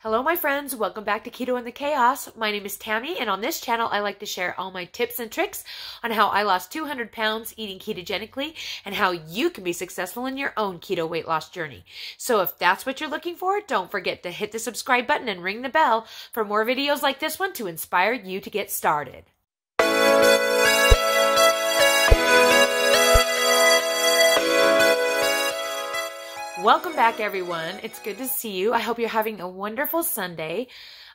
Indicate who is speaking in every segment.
Speaker 1: Hello, my friends. Welcome back to Keto and the Chaos. My name is Tammy, and on this channel, I like to share all my tips and tricks on how I lost 200 pounds eating ketogenically and how you can be successful in your own keto weight loss journey. So if that's what you're looking for, don't forget to hit the subscribe button and ring the bell for more videos like this one to inspire you to get started. Welcome back, everyone. It's good to see you. I hope you're having a wonderful Sunday.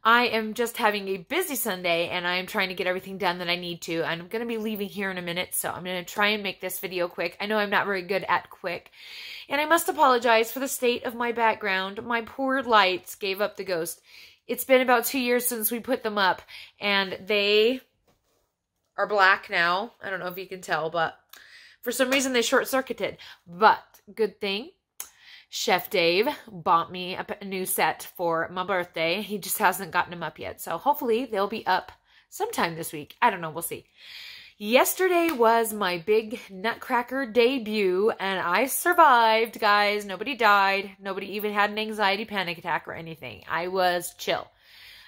Speaker 1: I am just having a busy Sunday, and I am trying to get everything done that I need to. And I'm going to be leaving here in a minute, so I'm going to try and make this video quick. I know I'm not very good at quick, and I must apologize for the state of my background. My poor lights gave up the ghost. It's been about 2 years since we put them up, and they are black now. I don't know if you can tell, but for some reason they short-circuited. But good thing, Chef Dave bought me a new set for my birthday. He just hasn't gotten them up yet. So hopefully they'll be up sometime this week. I don't know. We'll see. Yesterday was my big Nutcracker debut, and I survived, guys. Nobody died. Nobody even had an anxiety panic attack or anything. I was chill.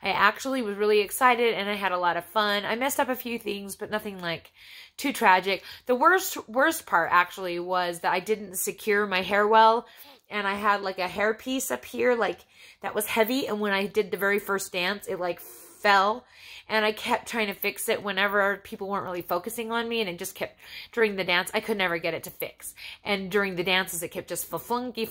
Speaker 1: I actually was really excited, and I had a lot of fun. I messed up a few things, but nothing like too tragic. The worst part actually was that I didn't secure my hair well. And I had like a hair piece up here, like that was heavy. And when I did the very first dance, it like fell. And I kept trying to fix it whenever people weren't really focusing on me. And it just kept, during the dance, I could never get it to fix. And during the dances, it kept just fa-flunky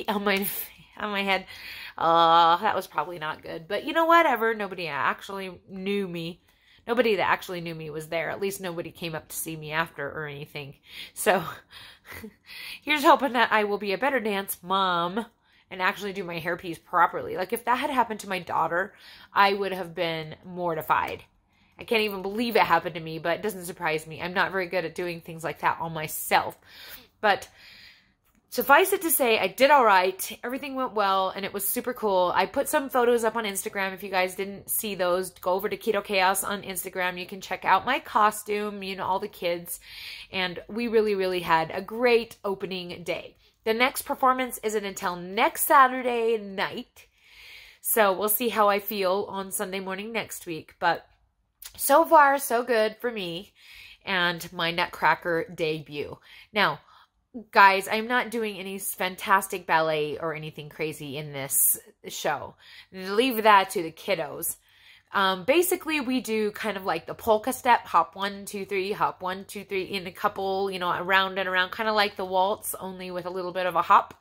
Speaker 1: on my head. That was probably not good. But you know, whatever. Nobody actually knew me. Nobody that actually knew me was there. At least nobody came up to see me after or anything. So here's hoping that I will be a better dance mom and actually do my hairpiece properly. Like if that had happened to my daughter, I would have been mortified. I can't even believe it happened to me, but it doesn't surprise me. I'm not very good at doing things like that on myself. But suffice it to say, I did all right. Everything went well, and it was super cool. I put some photos up on Instagram. If you guys didn't see those, go over to ketochaos on Instagram. You can check out my costume, you know, all the kids. And we really, really had a great opening day. The next performance isn't until next Saturday night. So we'll see how I feel on Sunday morning next week. But so far, so good for me and my Nutcracker debut. Now, guys, I'm not doing any fantastic ballet or anything crazy in this show. Leave that to the kiddos. Basically, we do kind of like the polka step, hop 1, 2, 3, hop 1, 2, 3 in a couple, you know, around and around, kind of like the waltz, only with a little bit of a hop.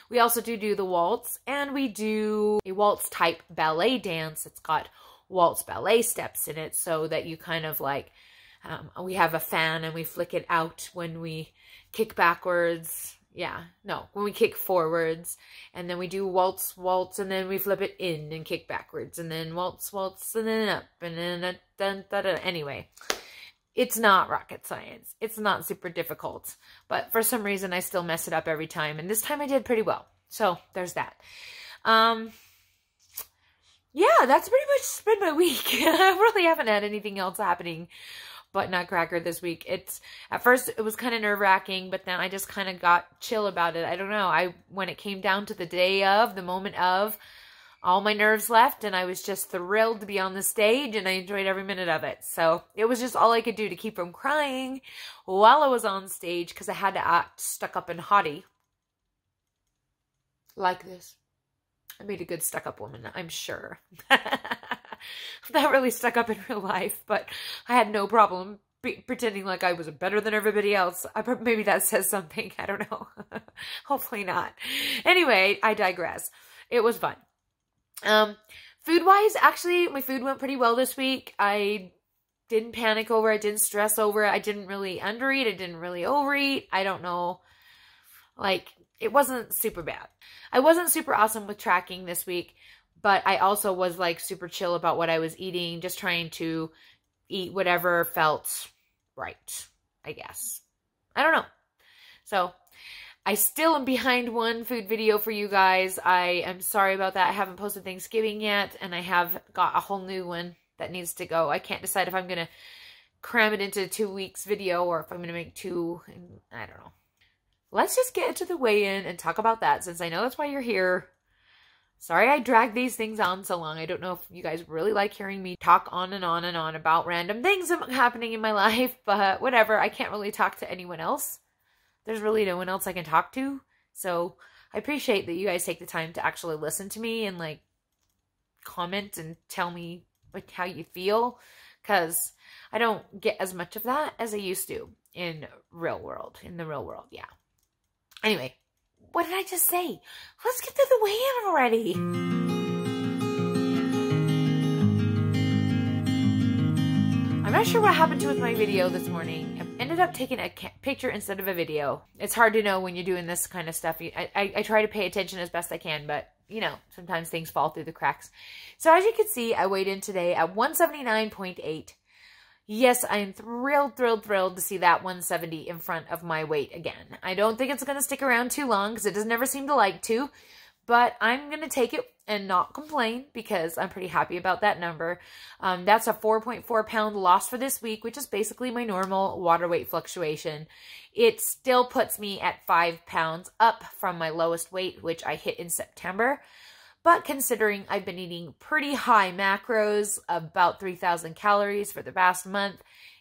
Speaker 1: We also do the waltz, and we do a waltz type ballet dance. It's got waltz ballet steps in it, so that you kind of like, we have a fan and we flick it out when we kick backwards. Yeah, no, when we kick forwards, and then we do waltz, waltz, and then we flip it in and kick backwards, and then waltz, waltz, and then up, and then dun, dun, dun. Anyway, it's not rocket science. It's not super difficult, but for some reason I still mess it up every time, and this time I did pretty well. So there's that. Yeah, that's pretty much been my week. I really haven't had anything else happening but Nutcracker this week. At first it was kind of nerve-wracking, but then I just kind of got chill about it. I don't know. When it came down to the day of, the moment of, all my nerves left, and I was just thrilled to be on the stage, and I enjoyed every minute of it. So it was just all I could do to keep from crying while I was on stage, because I had to act stuck up and haughty. Like this. I made a good stuck-up woman, I'm sure. Not really stuck up in real life, but I had no problem pretending like I was better than everybody else. Maybe that says something. I don't know. Hopefully not. Anyway, I digress. It was fun. Food-wise, actually, my food went pretty well this week. I didn't panic over it. I didn't stress over it. I didn't really undereat. I didn't really overeat. I don't know. Like, it wasn't super bad. I wasn't super awesome with tracking this week, but I also was like super chill about what I was eating, just trying to eat whatever felt right, I guess. I don't know. So I still am behind one food video for you guys. I am sorry about that. I haven't posted Thanksgiving yet, and I have got a whole new one that needs to go. I can't decide if I'm going to cram it into 2 weeks video or if I'm going to make 2. I don't know. Let's just get into the weigh-in and talk about that, since I know that's why you're here. Sorry I dragged these things on so long. I don't know if you guys really like hearing me talk on and on and on about random things happening in my life, but whatever. I can't really talk to anyone else. There's really no one else I can talk to. So I appreciate that you guys take the time to actually listen to me and like comment and tell me like how you feel, because I don't get as much of that as I used to in the real world. Yeah. Anyway, what did I just say? Let's get to the weigh-in already. I'm not sure what happened with my video this morning. I ended up taking a picture instead of a video. It's hard to know when you're doing this kind of stuff. I try to pay attention as best I can, but you know, sometimes things fall through the cracks. So as you can see, I weighed in today at 179.8. Yes, I am thrilled to see that 170 in front of my weight again. I don't think it's going to stick around too long because it doesn't ever seem to like to, but I'm going to take it and not complain because I'm pretty happy about that number. That's a 4.4 pound loss for this week, which is basically my normal water weight fluctuation. It still puts me at 5 pounds up from my lowest weight, which I hit in September. But considering I've been eating pretty high macros, about 3,000 calories for the past month,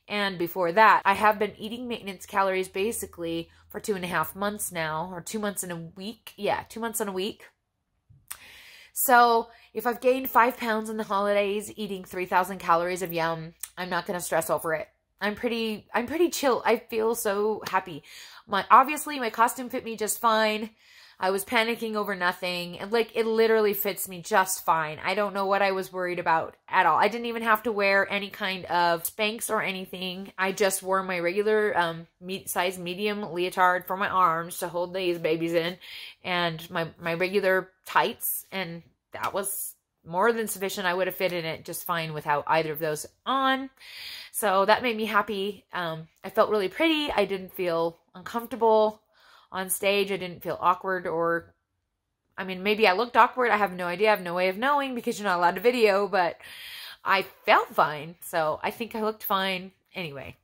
Speaker 1: and before that, I have been eating maintenance calories basically for 2.5 months now, or 2 months and a week. Yeah, 2 months and a week. So if I've gained 5 pounds in the holidays eating 3,000 calories of yum, I'm not going to stress over it. I'm pretty chill. I feel so happy. Obviously my costume fit me just fine. I was panicking over nothing. And like, it literally fits me just fine. I don't know what I was worried about at all. I didn't even have to wear any kind of Spanx or anything. I just wore my regular size medium leotard for my arms to hold these babies in, and my regular tights, and that was more than sufficient. I would have fit in it just fine without either of those on. So that made me happy. I felt really pretty. I didn't feel uncomfortable on stage. I didn't feel awkward, or, I mean, maybe I looked awkward. I have no idea. I have no way of knowing because you're not allowed to video, but I felt fine. So I think I looked fine. Anyway,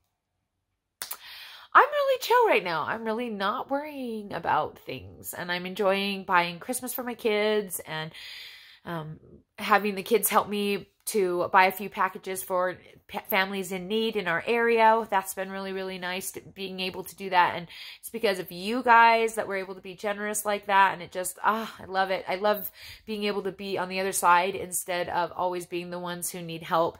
Speaker 1: I'm really chill right now. I'm really not worrying about things, and I'm enjoying buying Christmas for my kids and having the kids help me to buy a few packages for families in need in our area. That's been really, really nice being able to do that. And it's because of you guys that we're able to be generous like that. And it just, I love it. I love being able to be on the other side instead of always being the ones who need help.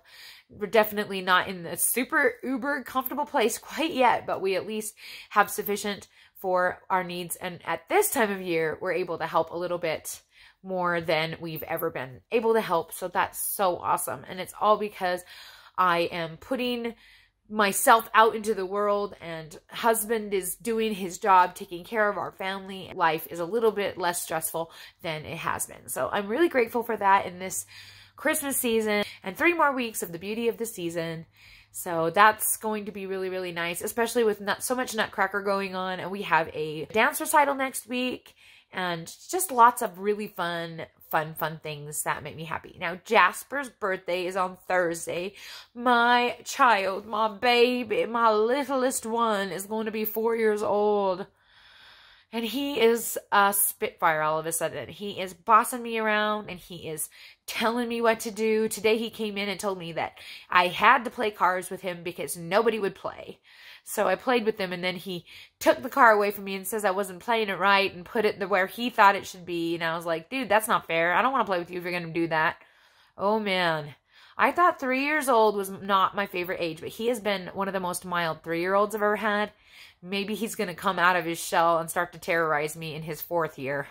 Speaker 1: We're definitely not in the super uber comfortable place quite yet, but we at least have sufficient for our needs. And at this time of year, we're able to help a little bit more than we've ever been able to help. So that's so awesome. And it's all because I am putting myself out into the world, and husband is doing his job, taking care of our family. Life is a little bit less stressful than it has been. So I'm really grateful for that in this Christmas season, and 3 more weeks of the beauty of the season. So that's going to be really, really nice, especially with so much Nutcracker going on. And we have a dance recital next week, and just lots of really fun things that make me happy. Now, Jasper's birthday is on Thursday. My child, my baby, my littlest one is going to be 4 years old. And he is a spitfire all of a sudden. He is bossing me around, and he is telling me what to do. Today he came in and told me that I had to play cards with him because nobody would play. So I played with him, and then he took the car away from me and says I wasn't playing it right and put it where he thought it should be. And I was like, dude, that's not fair. I don't want to play with you if you're going to do that. Oh, man. I thought 3 years old was not my favorite age, but he has been one of the most mild 3-year-olds I've ever had. Maybe he's going to come out of his shell and start to terrorize me in his 4th year.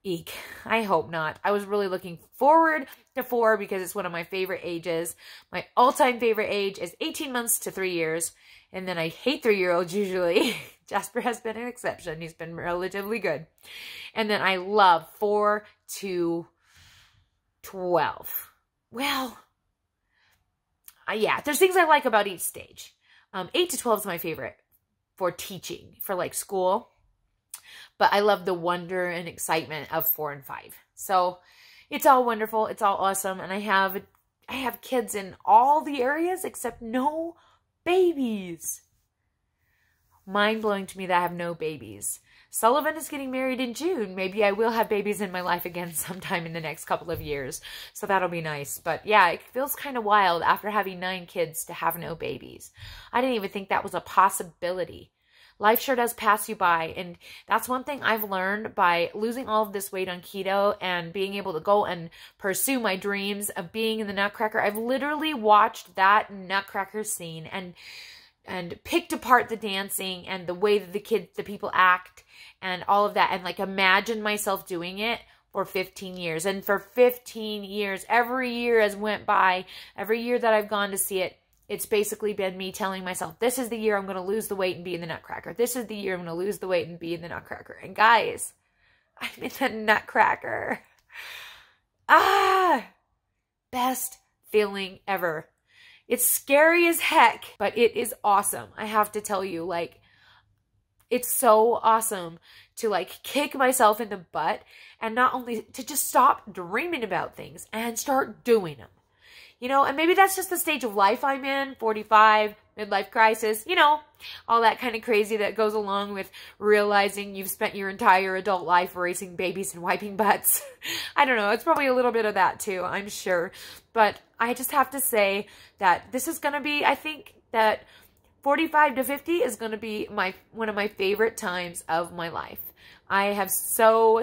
Speaker 1: Eek. I hope not. I was really looking forward to 4 because it's one of my favorite ages. My all-time favorite age is 18 months to 3 years. And then I hate 3-year-olds usually. Jasper has been an exception. He's been relatively good. And then I love 4 to 12. Well, yeah, there's things I like about each stage. 8 to 12 is my favorite for teaching, for like school. But I love the wonder and excitement of 4 and 5. So it's all wonderful. It's all awesome. And I have kids in all the areas except no babies. Mind blowing to me that I have no babies. Sullivan is getting married in June. Maybe I will have babies in my life again sometime in the next couple of years. So that'll be nice. But yeah, it feels kind of wild after having 9 kids to have no babies. I didn't even think that was a possibility. Life sure does pass you by. And that's one thing I've learned by losing all of this weight on keto and being able to go and pursue my dreams of being in the Nutcracker. I've literally watched that Nutcracker scene and picked apart the dancing and the way that the people act and all of that, and like imagine myself doing it for 15 years. And for 15 years, every year has went by, every year that I've gone to see it, it's basically been me telling myself, this is the year I'm going to lose the weight and be in the Nutcracker. This is the year I'm going to lose the weight and be in the Nutcracker. And guys, I'm in the Nutcracker. Best feeling ever. It's scary as heck, but it is awesome. I have to tell you, like, it's so awesome to like kick myself in the butt and not only to just stop dreaming about things and start doing them. You know, and maybe that's just the stage of life I'm in, 45, midlife crisis, you know, all that kind of crazy that goes along with realizing you've spent your entire adult life raising babies and wiping butts. I don't know. It's probably a little bit of that too, I'm sure. But I just have to say that this is going to be, I think that 45 to 50 is going to be one of my favorite times of my life. I have so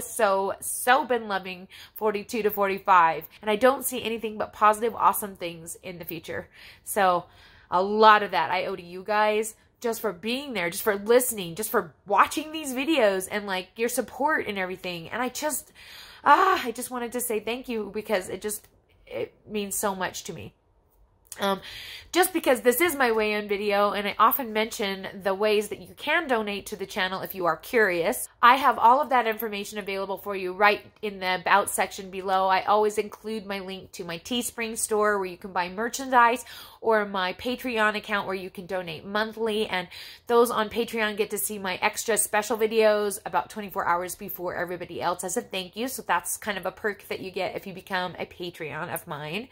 Speaker 1: been loving 42 to 45, and I don't see anything but positive, awesome things in the future. So a lot of that I owe to you guys, just for being there, just for listening, just for watching these videos and like your support and everything. And I just wanted to say thank you because it means so much to me. Just because this is my weigh-in video and I often mention the ways that you can donate to the channel if you are curious, I have all of that information available for you right in the About section below. I always include my link to my Teespring store where you can buy merchandise, or my Patreon account where you can donate monthly, and those on Patreon get to see my extra special videos about 24 hours before everybody else as a thank you. So that's kind of a perk that you get if you become a Patreon of mine.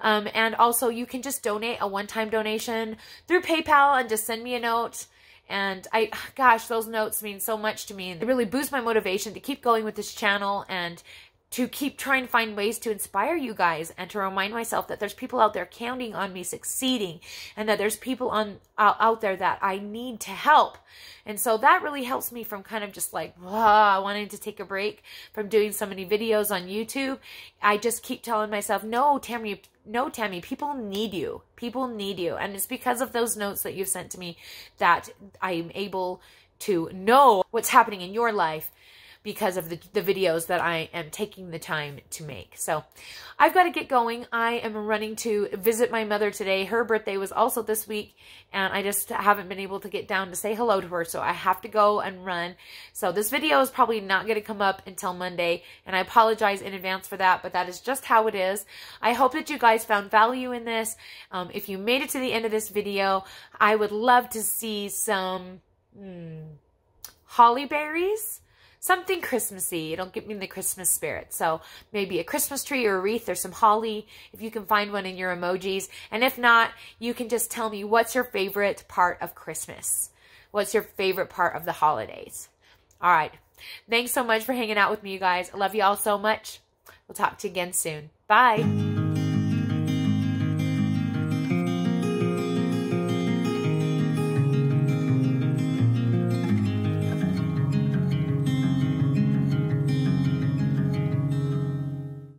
Speaker 1: And also you can just donate a one-time donation through PayPal and just send me a note. And gosh, those notes mean so much to me, and they really boost my motivation to keep going with this channel and to keep trying to find ways to inspire you guys and to remind myself that there's people out there counting on me succeeding, and that there's people out there that I need to help. And so that really helps me from kind of just like wanting to take a break from doing so many videos on YouTube. I just keep telling myself, no, Tammy, people need you. People need you. And it's because of those notes that you've sent to me that I am able to know what's happening in your life, because of the videos that I am taking the time to make. So I've got to get going. I am running to visit my mother today. Her birthday was also this week, and I just haven't been able to get down to say hello to her, so I have to go and run. So this video is probably not going to come up until Monday, and I apologize in advance for that, but that is just how it is. I hope that you guys found value in this. If you made it to the end of this video, I would love to see some holly berries. Something Christmassy. It'll get me in the Christmas spirit. So maybe a Christmas tree or a wreath or some holly, if you can find one in your emojis. And if not, you can just tell me, what's your favorite part of Christmas? What's your favorite part of the holidays? All right. Thanks so much for hanging out with me, you guys. I love you all so much. We'll talk to you again soon. Bye.